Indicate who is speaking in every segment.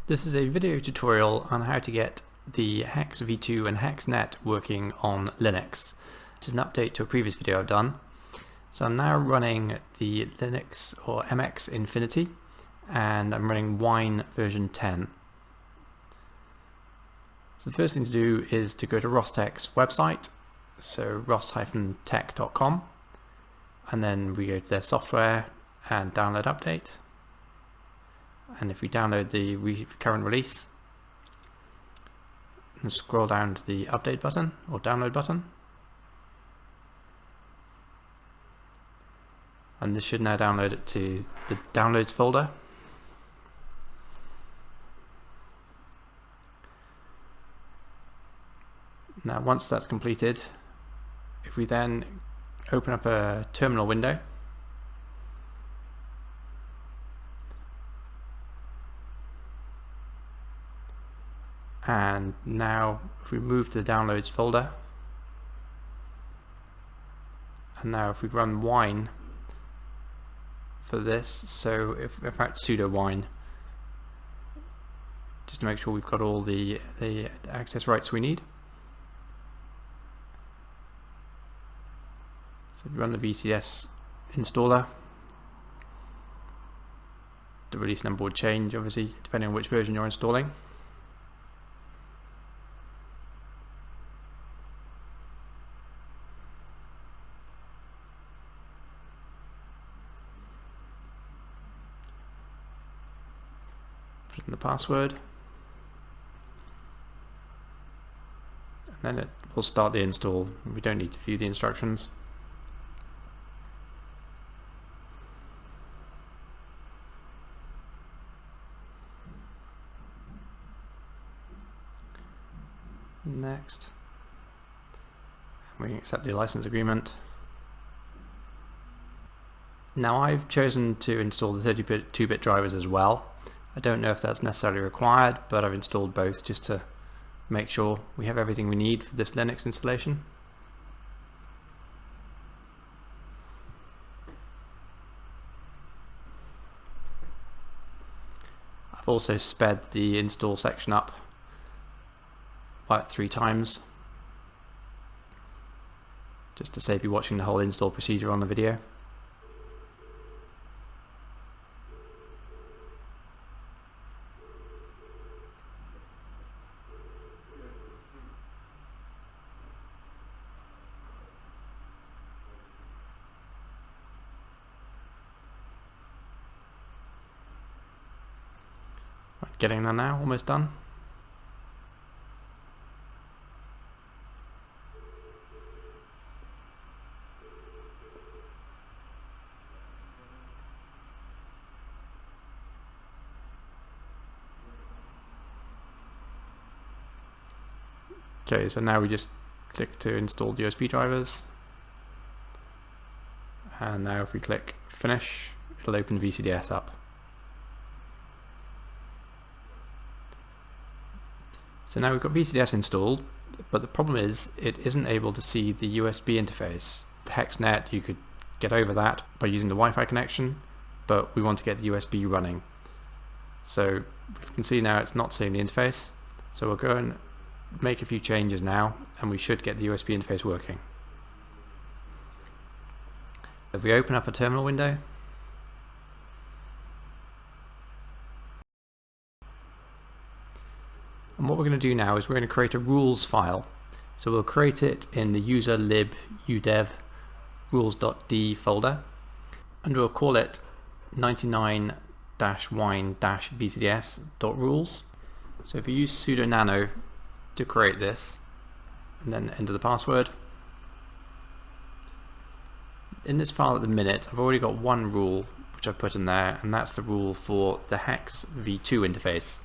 Speaker 1: This is a video tutorial on how to get the HEX-V2 and HEX-NET working on Linux. This is an update to a previous video I've done. So I'm now running the Linux or MX Infinity, and I'm running Wine version 10. So the first thing to do is to go to Ross-Tech's website, so ross-tech.com, and then we go to their software and download update. And if we download the current release and scroll down to the update button or download button, and this should now download it to the downloads folder. Now once that's completed, if we then open up a terminal window, and now if we move to the downloads folder, and now if we run wine for this, so if in fact sudo wine, just to make sure we've got all the access rights we need. So if you run the VCDS installer, the release number would change obviously depending on which version you're installing. Put in the password, and then it will start the install. We don't need to view the instructions. Next, we can accept the license agreement. Now I've chosen to install the 32-bit drivers as well. I don't know if that's necessarily required, but I've installed both just to make sure we have everything we need for this Linux installation. I've also sped the install section up about 3 times, just to save you watching the whole install procedure on the video. Right, getting there now, almost done. Okay, so now we just click to install the USB drivers, and now if we click finish, it'll open VCDS up. So now we've got VCDS installed, but the problem is it isn't able to see the USB interface. The HEX-NET, you could get over that by using the Wi-Fi connection, but we want to get the USB running. So you can see now it's not seeing the interface, so we'll go and make a few changes now, and we should get the USB interface working. If we open up a terminal window, and what we're going to do now is we're going to create a rules file. So we'll create it in the user lib udev rules.d folder, and we'll call it 99-wine-vcds.rules. So if you use sudo nano to create this, and then enter the password. In this file at the minute, I've already got one rule which I've put in there, and that's the rule for the HEX-V2 interface.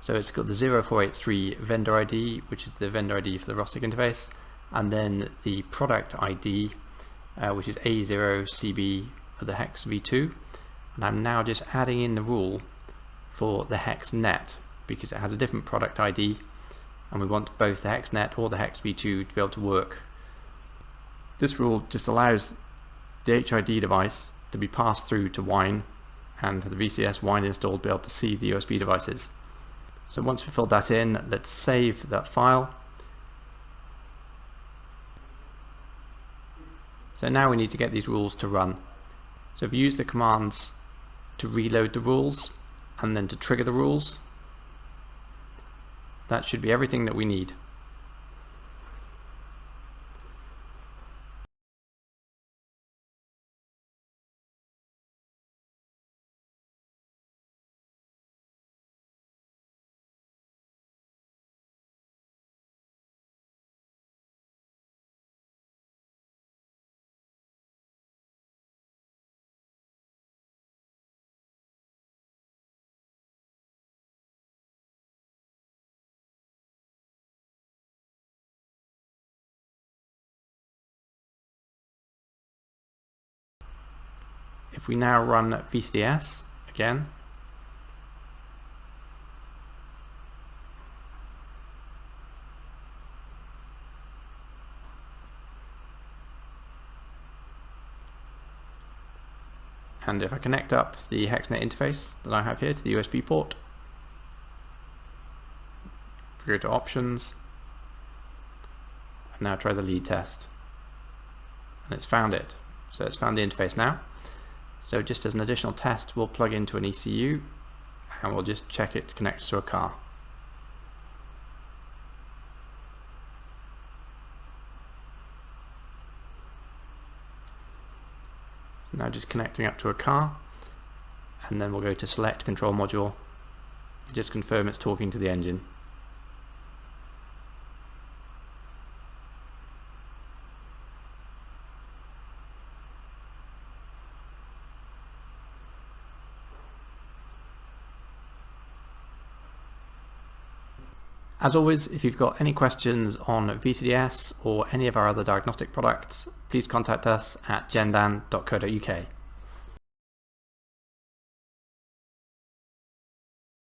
Speaker 1: So it's got the 0483 vendor ID, which is the vendor ID for the Ross-Tech interface, and then the product ID, which is A0CB for the HEX-V2. And I'm now just adding in the rule for the HEX-NET because it has a different product ID, and we want both the HEX-NET or the HEX-V2 to be able to work. This rule just allows the HID device to be passed through to Wine, and for the VCDS Wine installed, be able to see the USB devices. So once we've filled that in, let's save that file. So now we need to get these rules to run. So if you use the commands to reload the rules and then to trigger the rules, that should be everything that we need. If we now run VCDS again, and if I connect up the HEX-NET interface that I have here to the USB port, if we go to options, and now try the lead test, and it's found it. So it's found the interface now. So just as an additional test, we'll plug into an ECU and we'll just check it connects to a car. Now just connecting up to a car, and then we'll go to select control module, just confirm it's talking to the engine. As always, if you've got any questions on VCDS or any of our other diagnostic products, please contact us at gendan.co.uk.